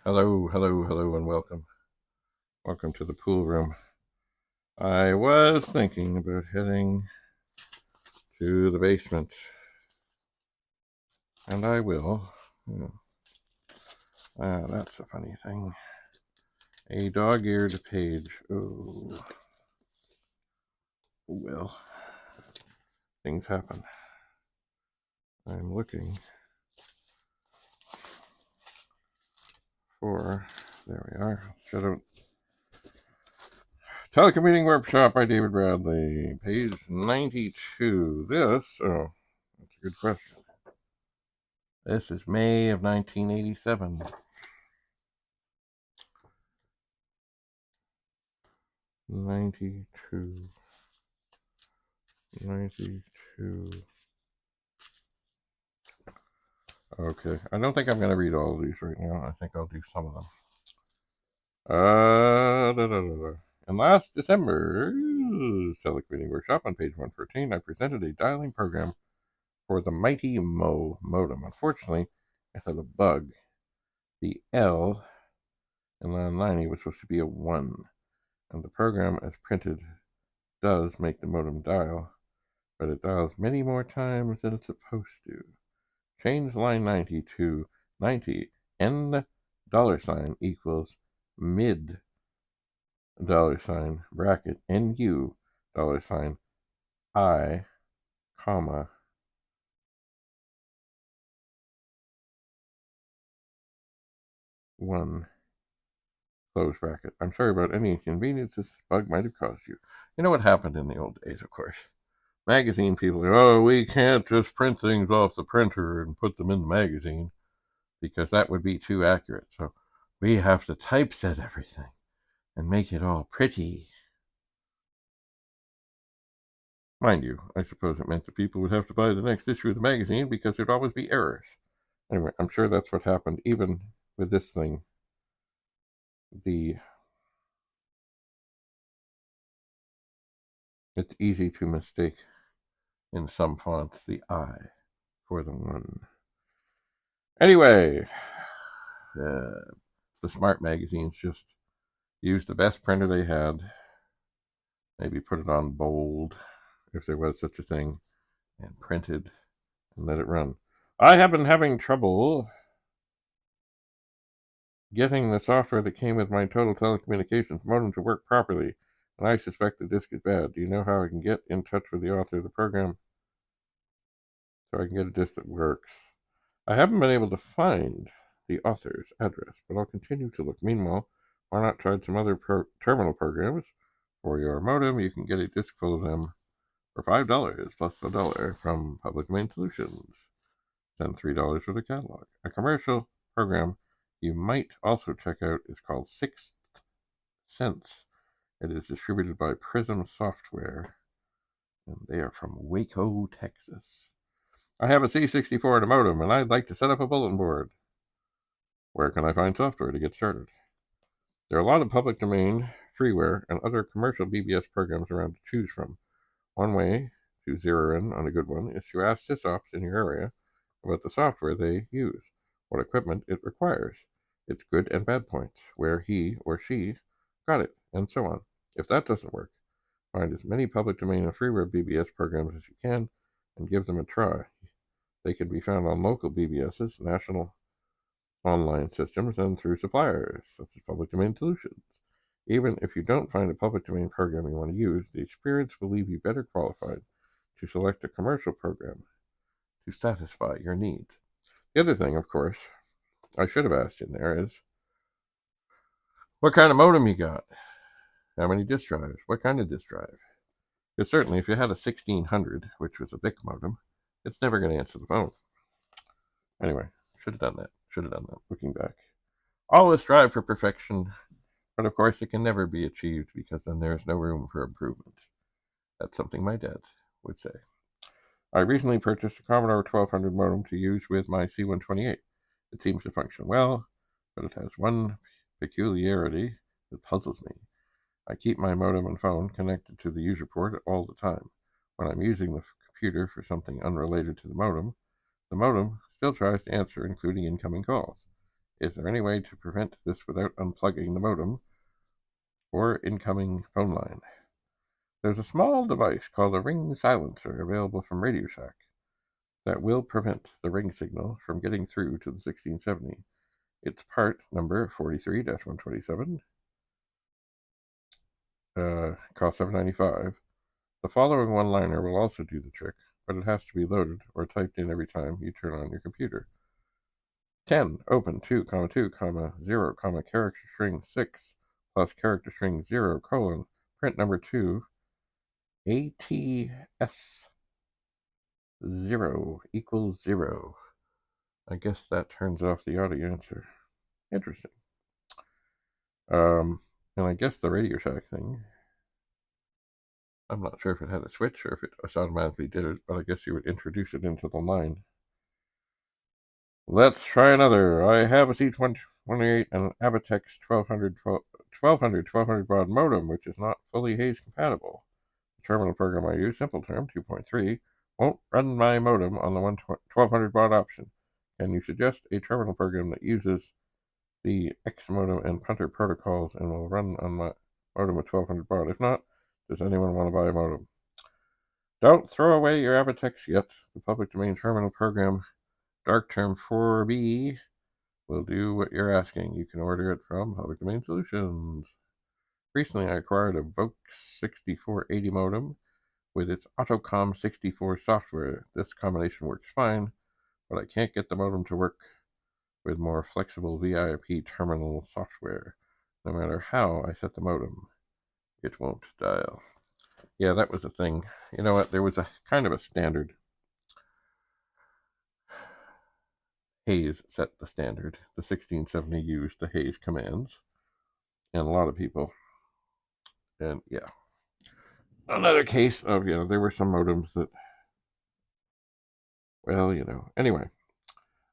Hello, hello, hello, and welcome. Welcome to the pool room. I was thinking about heading to the basement, and I will. That's a funny thing. A dog-eared page. Oh, well, things happen. I'm looking for. There we are. Should have. Telecommuting Workshop by David Bradley, page 92. That's a good question. This is May of 1987. 92. 92. Okay. I don't think I'm going to read all of these right now. I think I'll do some of them. And last December, telecommuting workshop on page 114, I presented a dialing program for the Mighty Mo modem. Unfortunately, it had a bug. The L in line 90 was supposed to be a 1, and the program as printed does make the modem dial, but it dials many more times than it's supposed to. Change line 90 to 90 N $ equals mid bracket NU $I, comma 1 close bracket. I'm sorry about any inconvenience this bug might have caused you. You know what happened in the old days, of course. Magazine people are, we can't just print things off the printer and put them in the magazine because that would be too accurate. So we have to typeset everything and make it all pretty. Mind you, I suppose it meant that people would have to buy the next issue of the magazine because there'd always be errors. Anyway, I'm sure that's what happened even with this thing. It's easy to mistake in some fonts the I for the 1. Anyway, the smart magazines just used the best printer they had, maybe put it on bold if there was such a thing, and printed and let it run. I have been having trouble getting the software that came with my total telecommunications modem to work properly, and I suspect the disk is bad. Do you know how I can get in touch with the author of the program so I can get a disk that works? I haven't been able to find the author's address, but I'll continue to look. Meanwhile, why not try some other terminal programs? For your modem, you can get a disk full of them for $5 plus $1 from Public Domain Solutions. Then $3 for the catalog. A commercial program you might also check out is called Sixth Sense. It is distributed by Prism Software, and they are from Waco, Texas. I have a C64 and a modem, and I'd like to set up a bulletin board. Where can I find software to get started? There are a lot of public domain, freeware, and other commercial BBS programs around to choose from. One way to zero in on a good one is to ask sysops in your area about the software they use, what equipment it requires, its good and bad points, where he or she got it, and so on. If that doesn't work, find as many public domain and freeware BBS programs as you can and give them a try. They can be found on local BBSs, national online systems, and through suppliers, such as Public Domain Solutions. Even if you don't find a public domain program you want to use, the experience will leave you better qualified to select a commercial program to satisfy your needs. The other thing, of course, I should have asked in there is what kind of modem you got? How many disk drives? What kind of disk drive? Because certainly if you had a 1600, which was a BIC modem, it's never going to answer the phone. Anyway, should have done that, looking back. Always strive for perfection, but of course it can never be achieved because then there's no room for improvement. That's something my dad would say. I recently purchased a Commodore 1200 modem to use with my C128. It seems to function well, but it has one peculiarity that puzzles me. I keep my modem and phone connected to the user port all the time. When I'm using the computer for something unrelated to the modem still tries to answer, including incoming calls. Is there any way to prevent this without unplugging the modem or incoming phone line? There's a small device called a ring silencer available from Radio Shack that will prevent the ring signal from getting through to the 1670. It's part number 43-127. Cost $7.95. The following one-liner will also do the trick, but it has to be loaded or typed in every time you turn on your computer. 10, open 2, 2, 0, character string 6 plus character string 0, print number 2, ATS 0 equals 0. I guess that turns off the audio answer. Interesting. And I guess the Radio Shack thing, I'm not sure if it had a switch or if it automatically did it, but I guess you would introduce it into the line. Let's try another. I have a C128 and an Abatex 1200 baud modem, which is not fully Hayes compatible. The terminal program I use, Simple Term 2.3, won't run my modem on the 1200 baud option. Can you suggest a terminal program that uses the X modem and punter protocols and will run on my modem at 1200 baud? If not, does anyone want to buy a modem? Don't throw away your Abatex yet. The public domain terminal program, dark term 4B, will do what you're asking. You can order it from Public Domain Solutions. Recently, I acquired a Vox 6480 modem with its Autocom 64 software. This combination works fine, but I can't get the modem to work with more flexible VIP terminal software. No matter how I set the modem, it won't dial. Yeah, that was a thing. You know what? There was a kind of a standard. Hayes set the standard. The 1670 used the Hayes commands, and a lot of people. And yeah, another case of, there were some modems that, anyway.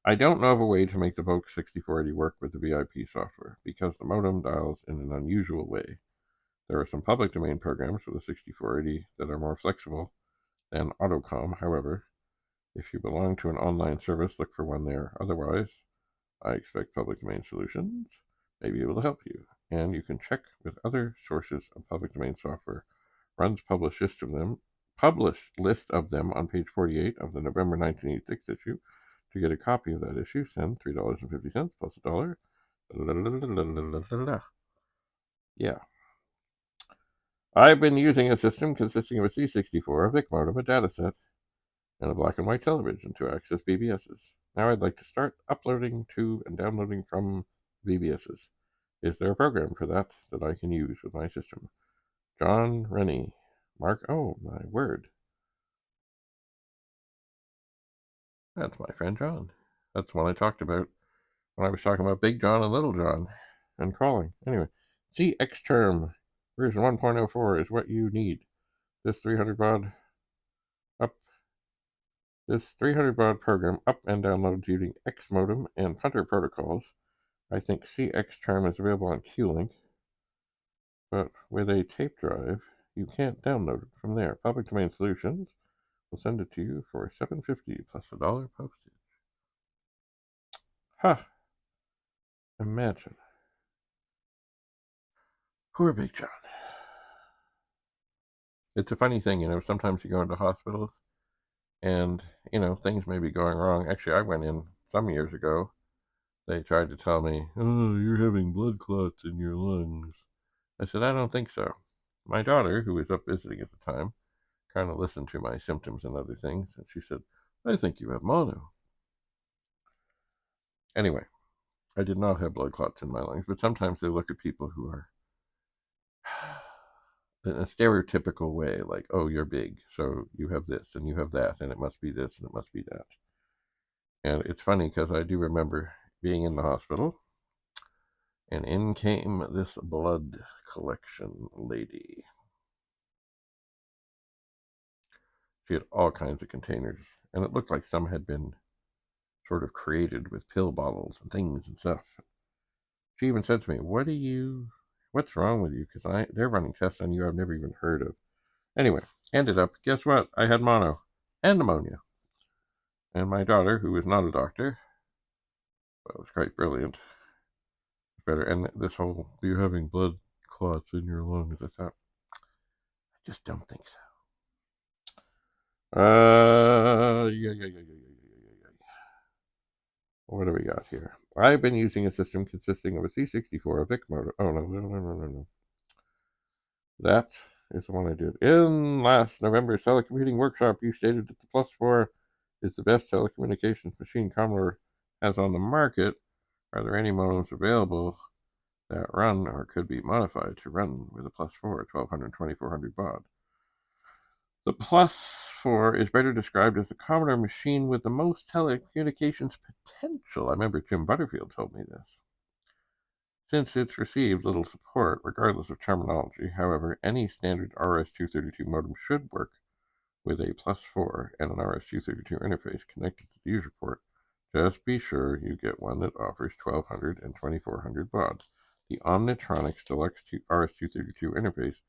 I don't know of a way to make the Vox 6480 work with the VIP software because the modem dials in an unusual way. There are some public domain programs for the 6480 that are more flexible than Autocom. However, if you belong to an online service, look for one there. Otherwise, I expect Public Domain Solutions may be able to help you. And you can check with other sources of public domain software. Runs published list of them on page 48 of the November 1986 issue. To get a copy of that issue, send $3.50 plus $1. Yeah. I've been using a system consisting of a C64, a VIC modem, a dataset, and a black and white television to access BBSs. Now I'd like to start uploading to and downloading from BBSs. Is there a program for that I can use with my system? John Rennie. Mark, oh my word. That's my friend John. That's one I talked about when I was talking about Big John and Little John and crawling. Anyway, CX term version 1.04 is what you need. This 300 baud program up and downloads using X modem and punter protocols. I think CX term is available on QLink, but with a tape drive, you can't download it from there. Public Domain Solutions will send it to you for $7.50 plus $1 postage. Ha! Imagine. Poor Big John. It's a funny thing, sometimes you go into hospitals and, things may be going wrong. Actually, I went in some years ago. They tried to tell me, oh, you're having blood clots in your lungs. I said, I don't think so. My daughter, who was up visiting at the time, kind of listened to my symptoms and other things, and she said, I think you have mono. Anyway, I did not have blood clots in my lungs, but sometimes they look at people who are in a stereotypical way, like, oh, you're big, so you have this, and you have that, and it must be this, and it must be that. And it's funny, because I do remember being in the hospital, and in came this blood collection lady. She had all kinds of containers, and it looked like some had been sort of created with pill bottles and things and stuff. She even said to me, what's wrong with you? Because they're running tests on you I've never even heard of. Anyway, ended up, guess what? I had mono and pneumonia. And my daughter, who was not a doctor, was quite brilliant, better. And this whole you having blood clots in your lungs, I just don't think so. Yeah. What do we got here? I've been using a system consisting of a C64, a VIC modem. Oh, no. That is the one I did. In last November's telecommuting workshop, you stated that the Plus 4 is the best telecommunications machine Commodore has on the market. Are there any modems available that run or could be modified to run with a Plus 4, 1200, 2400 baud? The Plus 4 is better described as the Commodore machine with the most telecommunications potential. I remember Jim Butterfield told me this. Since it's received little support, regardless of terminology, however, any standard RS-232 modem should work with a Plus 4 and an RS-232 interface connected to the user port. Just be sure you get one that offers 1200 and 2400 baud. The Omnitronics Deluxe RS-232 interface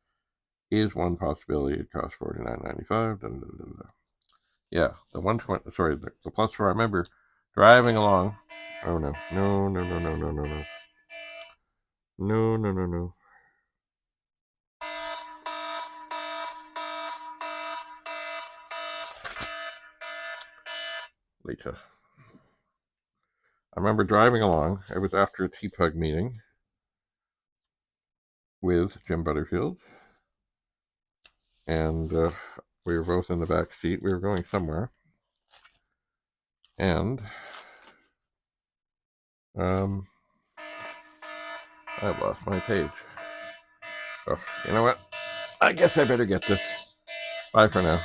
is one possibility. It costs $49.95. Yeah, the 120. Sorry, the Plus 4. I remember driving along. Oh no! No. Later. I remember driving along. It was after a TPUG meeting with Jim Butterfield, and we were both in the back seat. We were going somewhere, and I've lost my page. Oh, you know what? I guess I better get this. Bye for now.